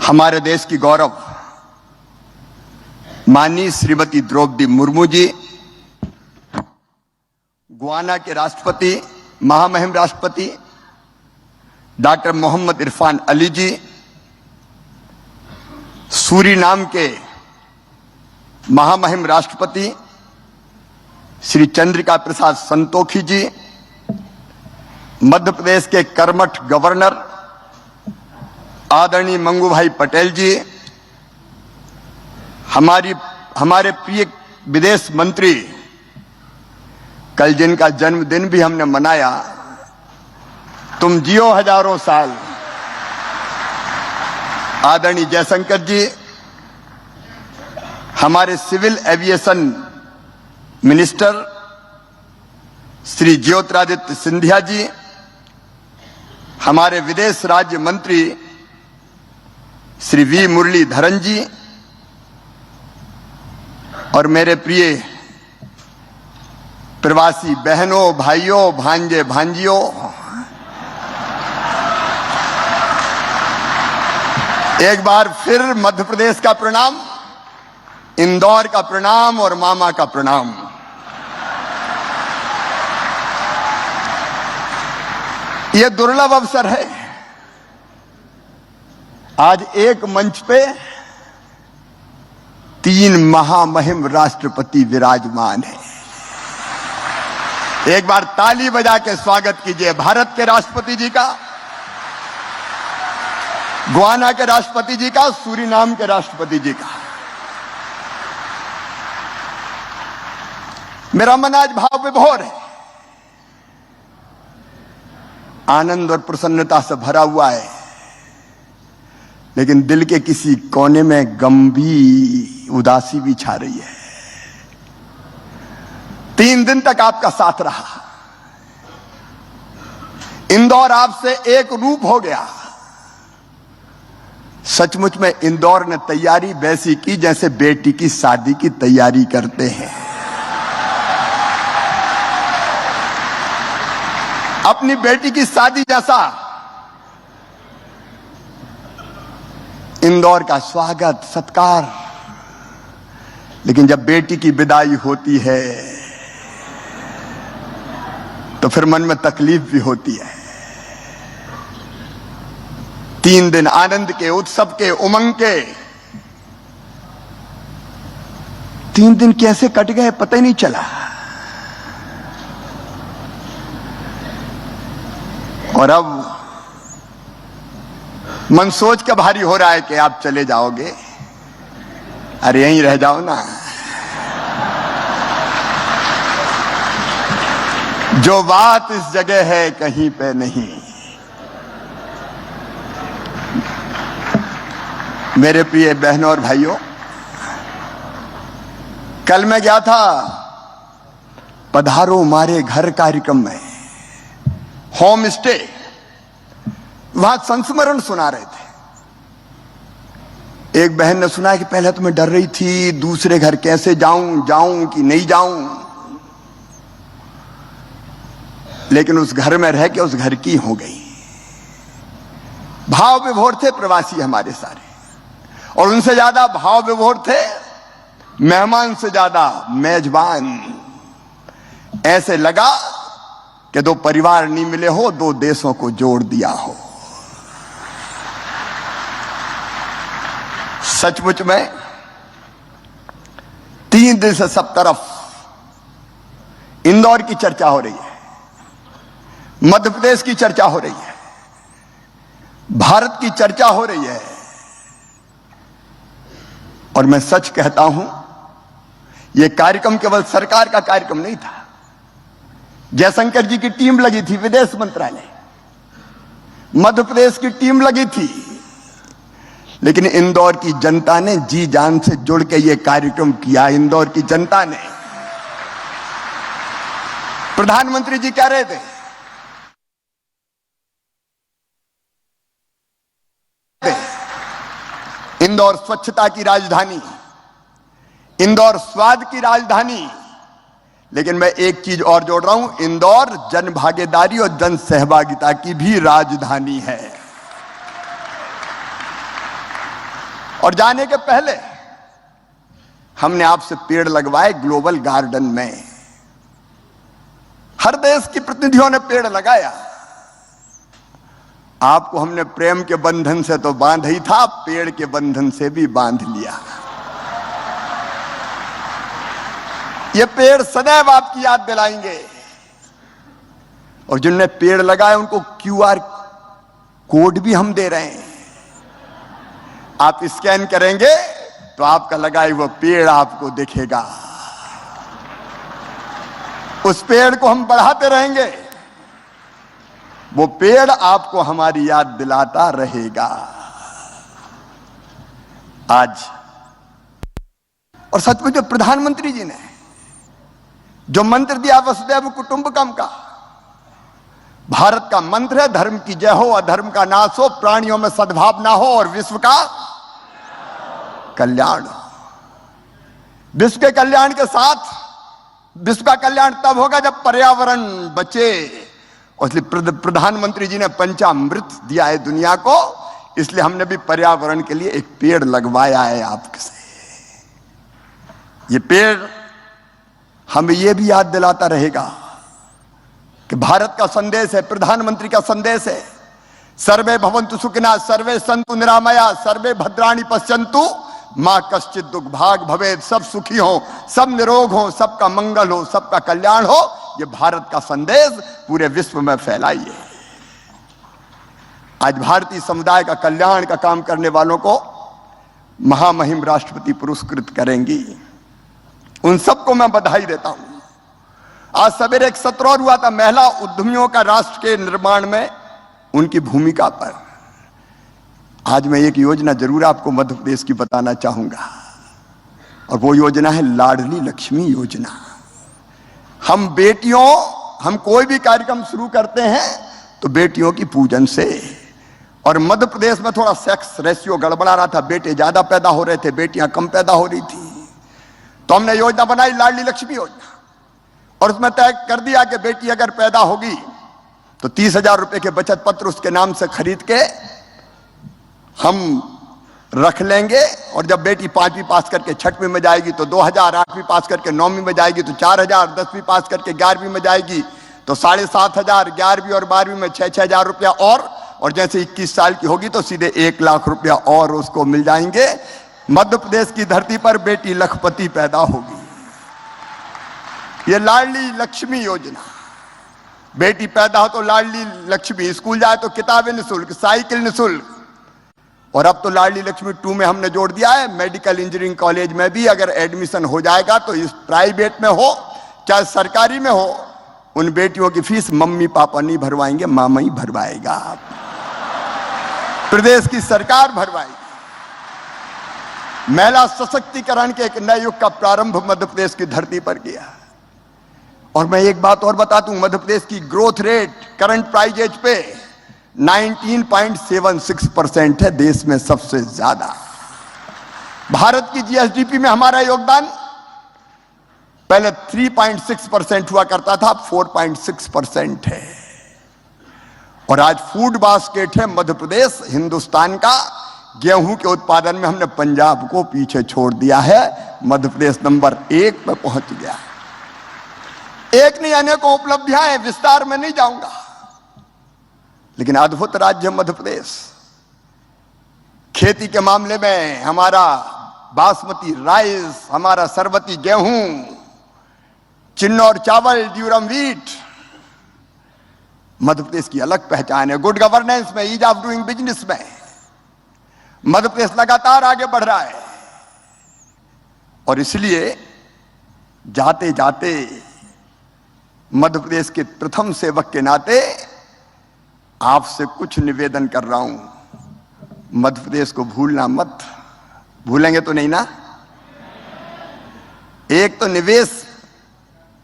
हमारे देश की गौरव माननीय श्रीमती द्रौपदी मुर्मू जी, गुयाना के राष्ट्रपति, महामहिम राष्ट्रपति डॉक्टर मोहम्मद इरफान अली जी, सूरीनाम के महामहिम राष्ट्रपति श्री चंद्रिका प्रसाद संतोखी जी, मध्य प्रदेश के कर्मठ गवर्नर आदरणीय मंगूभाई पटेल जी, हमारे प्रिय विदेश मंत्री, कल जिनका जन्मदिन भी हमने मनाया, तुम जियो हजारों साल, आदरणीय जयशंकर जी, हमारे civil aviation minister Shri Jyotiraditya Scindia ji, हमारे विदेश राज्य मंत्री श्री वी मुरलीधरन जी, और मेरे प्रिय प्रवासी बहनों, भाइयों, भांजे, भांजियों, एक बार फिर मध्य प्रदेश का प्रणाम, इंदौर का प्रणाम और मामा का प्रणाम। यह दुर्लभ अवसर है, आज एक मंच पे 3 महामहिम राष्ट्रपति विराजमान हैं। एक बार ताली बजा के स्वागत कीजिए भारत के राष्ट्रपति जी का, गुयाना के राष्ट्रपति जी का, सूरीनाम के राष्ट्रपति जी का। मेरा मन आज भाव विभोर है, आनंद और प्रसन्नता से भरा हुआ है, लेकिन दिल के किसी कोने में गंभीर उदासी भी छा रही है। 3 दिन तक आपका साथ रहा, इंदौर आपसे एक रूप हो गया। सचमुच में इंदौर ने तैयारी वैसी की जैसे बेटी की शादी की तैयारी करते हैं। अपनी बेटी की शादी जैसा इंदौर का स्वागत, सत्कार। लेकिन जब बेटी की विदाई होती है तो फिर मन में तकलीफ भी होती है। 3 दिन आनंद के, उत्सव के, उमंग के 3 दिन कैसे कट गए पता ही नहीं चला। और अब मन सोच के भारी हो रहा है कि आप चले जाओगे। अरे यहीं रह जाओ ना, जो बात इस जगह है कहीं पे नहीं। मेरे प्रिय बहनों और भाइयों, कल मैं गया था पधारो मारे घर कार्यक्रम में, होम स्टे, वहां संस्मरण सुना रहे थे। एक बहन ने सुना कि पहले तो मैं डर रही थी, दूसरे घर कैसे जाऊं कि नहीं जाऊं, लेकिन उस घर में रह के उस घर की हो गई। भाव विभोर थे प्रवासी हमारे सारे, और उनसे ज्यादा भाव विभोर थे मेहमान से ज्यादा मेजबान। ऐसे लगा कि 2 परिवार नहीं मिले हो, 2 देशों को जोड़ दिया हो। सचमुच में 3 दिन से सब तरफ इंदौर की चर्चा हो रही है, मध्य प्रदेश की चर्चा हो रही है, भारत की चर्चा हो रही है। और मैं सच कहता हूं, यह कार्यक्रम केवल सरकार का कार्यक्रम नहीं था। जयशंकर जी की टीम लगी थी, विदेश मंत्रालय, मध्य प्रदेश की टीम लगी थी, लेकिन इंदौर की जनता ने जी जान से जुड़ के यह कार्यक्रम किया। इंदौर की जनता ने, प्रधानमंत्री जी कह रहे थे इंदौर स्वच्छता की राजधानी, इंदौर स्वाद की राजधानी, लेकिन मैं एक चीज और जोड़ रहा हूं, इंदौर जन भागीदारी और जन सहभागिता की भी राजधानी है। और जाने के पहले हमने आपसे पेड़ लगवाए ग्लोबल गार्डन में। हर देश के प्रतिनिधियों ने पेड़ लगाया। आपको हमने प्रेम के बंधन से तो बांध ही था, पेड़ के बंधन से भी बांध लिया। ये पेड़ सदैव आपकी याद दिलाएंगे। और जिनने पेड़ लगाए उनको क्यूआर कोड भी हम दे रहे हैं। आप स्कैन करेंगे तो आपका लगाए वो पेड़ आपको दिखेगा। उस पेड़ को हम बढ़ाते रहेंगे, वो पेड़ आपको हमारी याद दिलाता रहेगा। आज और सच में जो प्रधानमंत्री जी ने जो मंत्र दिया वसुधैव कुटुंबकम का, भारत का मंत्र है धर्म की जय हो, अधर्म का नाश हो, प्राणियों में सद्भावना हो और विश्व का कल्याण हो। विश्व के कल्याण के साथ विश्व का कल्याण तब होगा जब पर्यावरण बचे। और इसलिए प्रधानमंत्री जी ने पंचामृत दिया है दुनिया को, इसलिए हमने भी पर्यावरण के लिए एक पेड़ लगवाया है आपसे। ये पेड़ हमें यह भी याद दिलाता रहेगा कि भारत का संदेश है, प्रधानमंत्री का संदेश है, सर्वे भवन्तु सुखिनः, सर्वे सन्तु निरामया, सर्वे भद्राणि पश्यन्तु मां कश्चित् दुर्भाग भवेत्। सब सुखी हो, सब निरोग हो, सबका मंगल हो, सबका कल्याण हो। ये भारत का संदेश पूरे विश्व में फैलाइए। आज भारतीय समुदाय का कल्याण का काम करने वालों को महामहिम राष्ट्रपति पुरस्कृत करेंगी। उन सबको मैं बधाई देता हूं। आज सवेरे एक सत्र और हुआ था महिला उद्यमियों का राष्ट्र के निर्माण में उनकी भूमिका पर। आज मैं एक योजना जरूर आपको मध्य प्रदेश की बताना चाहूंगा, और वो योजना है लाडली लक्ष्मी योजना। हम बेटियों, हम कोई भी कार्यक्रम शुरू करते हैं तो बेटियों की पूजन से। और मध्य प्रदेश में थोड़ा सेक्स रेशियो गड़बड़ा रहा था, बेटे ज्यादा पैदा हो रहे थे, बेटियां कम पैदा हो रही थी। तो हमने योजना बनाई लाडली लक्ष्मी योजना, और उसमें तय कर दिया कि बेटी अगर पैदा होगी तो 30,000 रुपए के बचत पत्र उसके नाम से खरीद के हम रख लेंगे। और जब बेटी 5वीं पास करके 6वीं में जाएगी तो 2,000, 8वीं पास करके 9वीं में जाएगी तो 4,000, 10वीं पास करके 11वीं में जाएगी तो 7,500, 11वीं और 12वीं में 6,000 रुपया और जैसे 21 साल की होगी तो सीधे 1 लाख रुपया और उसको मिल जाएंगे। मध्य प्रदेश की धरती पर बेटी लखपति पैदा होगी। ये लाडली लक्ष्मी योजना, बेटी पैदा हो तो लाडली लक्ष्मी, स्कूल जाए तो किताबें निःशुल्क, साइकिल निःशुल्क। और अब तो लाडली लक्ष्मी 2 में हमने जोड़ दिया है, मेडिकल इंजीनियरिंग कॉलेज में भी अगर एडमिशन हो जाएगा तो इस प्राइवेट में हो चाहे सरकारी में हो, उन बेटियों की फीस मम्मी पापा नहीं भरवाएंगे, मामा ही भरवाएगा, प्रदेश की सरकार भरवाएगी। महिला सशक्तिकरण के एक नए युग का प्रारंभ मध्य प्रदेश की धरती पर किया। और मैं एक बात और बता दूं, मध्य प्रदेश की ग्रोथ रेट करंट प्राइस एज पे 19.76% है, देश में सबसे ज्यादा। भारत की जीएसडीपी में हमारा योगदान पहले 3.6% हुआ करता था, अब 4.6% है। और आज फूड बास्केट है मध्य प्रदेश हिंदुस्तान का। गेहूं के उत्पादन में हमने पंजाब को पीछे छोड़ दिया है, मध्य प्रदेश नंबर 1 पे पहुंच गया। एक नहीं, अनेकों उपलब्धियां हैं, विस्तार में नहीं जाऊंगा, लेकिन अद्भुत राज्य मध्य प्रदेश। खेती के मामले में हमारा बासमती राइस, हमारा सरबती गेहूं, चिन्नौर चावल, ड्यूरम व्हीट, मध्य प्रदेश की अलग पहचान है। गुड गवर्नेंस में, ईज ऑफ डूइंग बिजनेस में मध्य प्रदेश लगातार आगे बढ़ रहा है। और इसलिए जाते जाते मध्य प्रदेश के प्रथम सेवक के नाते आपसे कुछ निवेदन कर रहा हूं, मध्य प्रदेश को भूलना मत। भूलेंगे तो नहीं ना? एक तो निवेश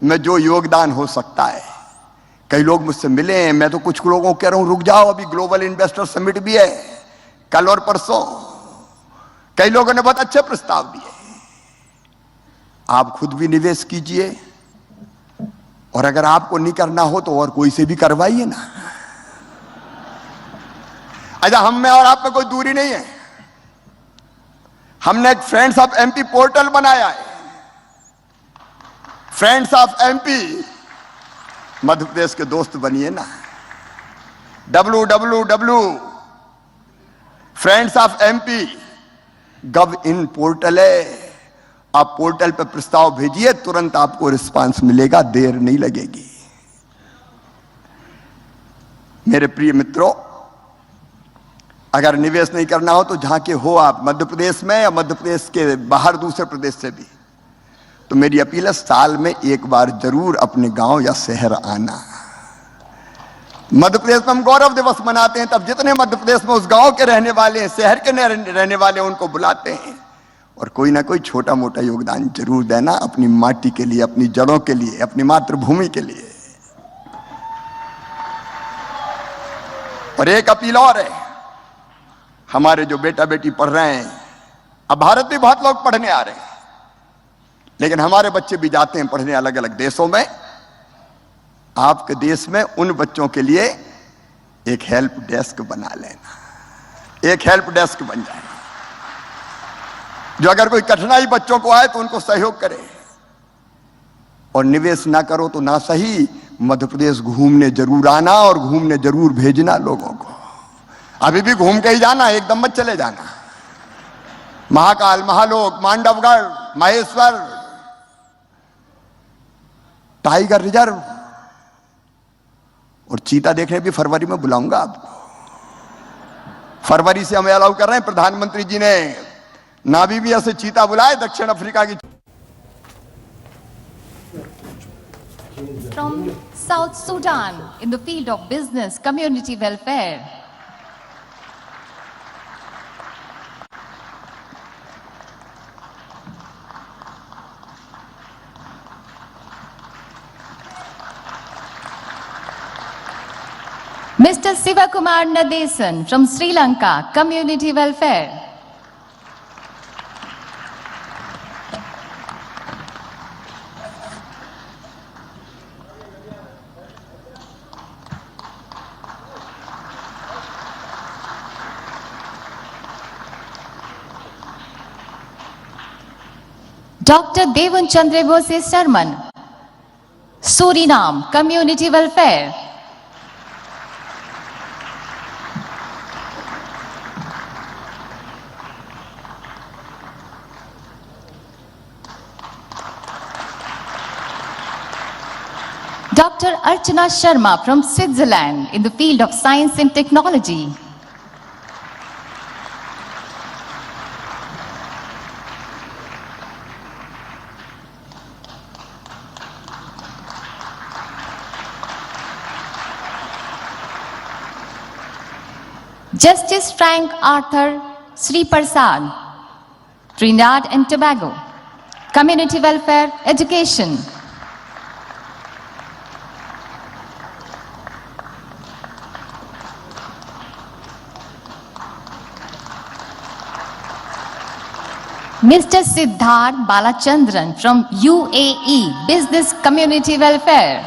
में जो योगदान हो सकता है, कई लोग मुझसे मिले हैं, मैं तो कुछ लोगों को कह रहा हूं रुक जाओ, अभी ग्लोबल इन्वेस्टर समिट भी है कल और परसों। कई लोगों ने बहुत अच्छे प्रस्ताव दिए। आप खुद भी निवेश कीजिए, और अगर आपको नहीं करना हो तो और कोई से भी करवाइए ना। अच्छा, हम में और आप में कोई दूरी नहीं है। हमने एक फ्रेंड्स ऑफ एमपी पोर्टल बनाया है। Friends of MP, Madhya Pradesh के दोस्त बनिए ना। www friends of MP gov in portal है। आप पोर्टल पर प्रस्ताव भेजिए, तुरंत आपको रिस्पांस मिलेगा, देर नहीं लगेगी। मेरे प्रिय मित्रों, अगर निवेश नहीं करना हो तो जहां के हो आप, मध्य प्रदेश में या मध्य प्रदेश के बाहर दूसरे प्रदेश से भी, तो मेरी अपील है साल में एक बार जरूर अपने गांव या शहर आना। मध्य प्रदेश में हम गौरव दिवस मनाते हैं, तब जितने मध्य प्रदेश में उस गांव के रहने वाले हैं, शहर के रहने वाले हैं, उनको बुलाते हैं और कोई ना कोई छोटा मोटा योगदान जरूर देना अपनी माटी के लिए, अपनी जड़ों के लिए, अपनी मातृभूमि के लिए। और एक अपील और है, हमारे जो बेटा बेटी पढ़ रहे हैं, अब भारत में बहुत लोग पढ़ने आ रहे हैं, लेकिन हमारे बच्चे भी जाते हैं पढ़ने अलग अलग देशों में। आपके देश में उन बच्चों के लिए एक हेल्प डेस्क बना लेना, एक हेल्प डेस्क बन जाए, जो अगर कोई कठिनाई बच्चों को आए तो उनको सहयोग करे। और निवेश ना करो तो ना सही, मध्य प्रदेश घूमने जरूर आना और घूमने जरूर भेजना लोगों को। अभी भी घूम के ही जाना, एकदम मत चले जाना। महाकाल, महालोक, मांडवगढ़, महेश्वर, टाइगर रिजर्व और चीता देखने भी फरवरी में बुलाऊंगा आपको। फरवरी से हमें अलाउ कर रहे हैं, प्रधानमंत्री जी ने नामीबिया से चीता बुलाए, दक्षिण अफ्रीका की। From South Sudan in the field of business community welfare. Mr. Sivakumar Nadesan from Sri Lanka, community welfare. Dr. Devon Chandrebose Sarman, Suriname, community welfare. Dr. Archana Sharma from Switzerland in the field of science and technology. Justice Frank Arthur Sri Prasad, Trinidad and Tobago, community welfare, education. Mr. Siddharth Balachandran from UAE, business community welfare.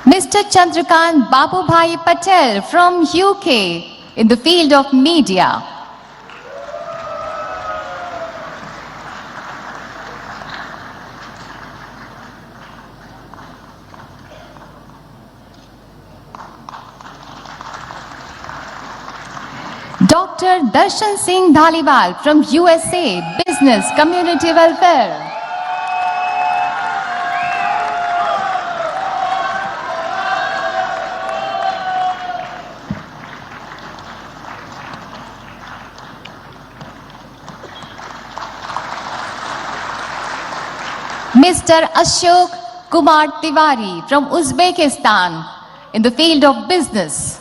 Mr. Chandrakant Babubhai Patel from UK in the field of media. Dr. Darshan Singh Dhaliwal from USA, business community welfare. Mr. Ashok Kumar Tiwari from Uzbekistan in the field of business.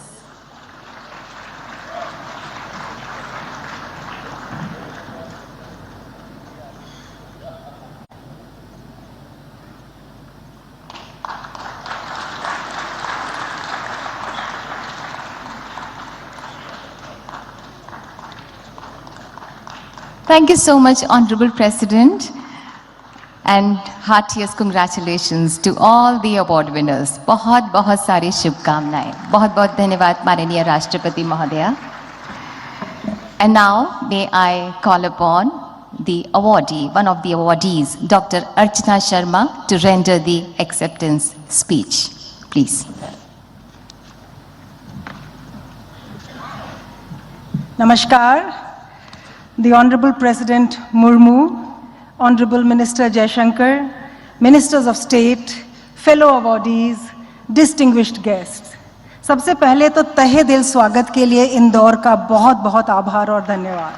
Thank you so much, Honorable President, and heartiest congratulations to all the award winners. बहुत बहुत सारी शुभकामनाएं. बहुत बहुत धन्यवाद माननीय राष्ट्रपति महोदया. And now may I call upon the awardee, one of the awardees, Dr. Archana Sharma, to render the acceptance speech. Please. Namaskar. The Honorable President Murmu, Honorable Minister Jaishankar, Ministers of State, fellow awardees, distinguished guests. सबसे पहले तो तहे दिल स्वागत के लिए इंदौर का बहुत बहुत आभार और धन्यवाद.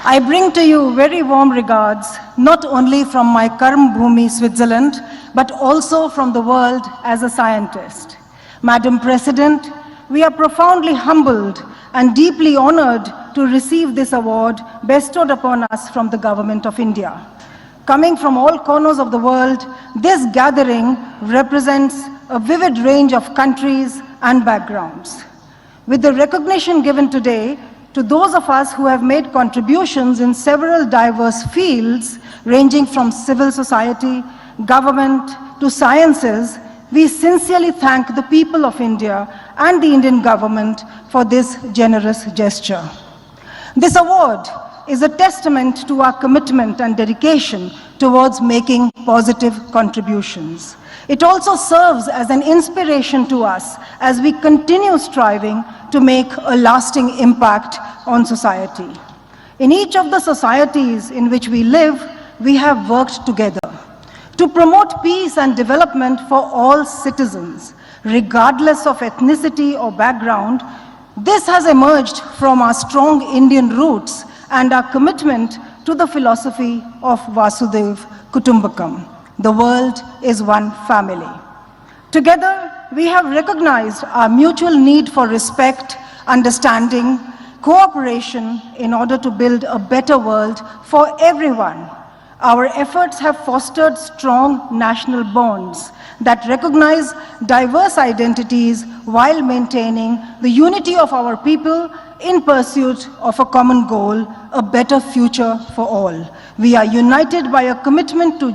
I bring to you very warm regards, not only from my Karm Bhumi, Switzerland, but also from the world as a scientist. Madam President, we are profoundly humbled and deeply honored to receive this award bestowed upon us from the Government of India. Coming from all corners of the world, this gathering represents a vivid range of countries and backgrounds. With the recognition given today to those of us who have made contributions in several diverse fields, ranging from civil society, government, to sciences, we sincerely thank the people of India and the Indian government for this generous gesture. This award is a testament to our commitment and dedication towards making positive contributions. It also serves as an inspiration to us as we continue striving to make a lasting impact on society. In each of the societies in which we live, we have worked together to promote peace and development for all citizens, regardless of ethnicity or background. This has emerged from our strong Indian roots and our commitment to the philosophy of Vasudhaiva Kutumbakam. The world is one family. Together, we have recognized our mutual need for respect, understanding, cooperation in order to build a better world for everyone. Our efforts have fostered strong national bonds that recognize diverse identities while maintaining the unity of our people in pursuit of a common goal, a better future for all. We are united by a commitment to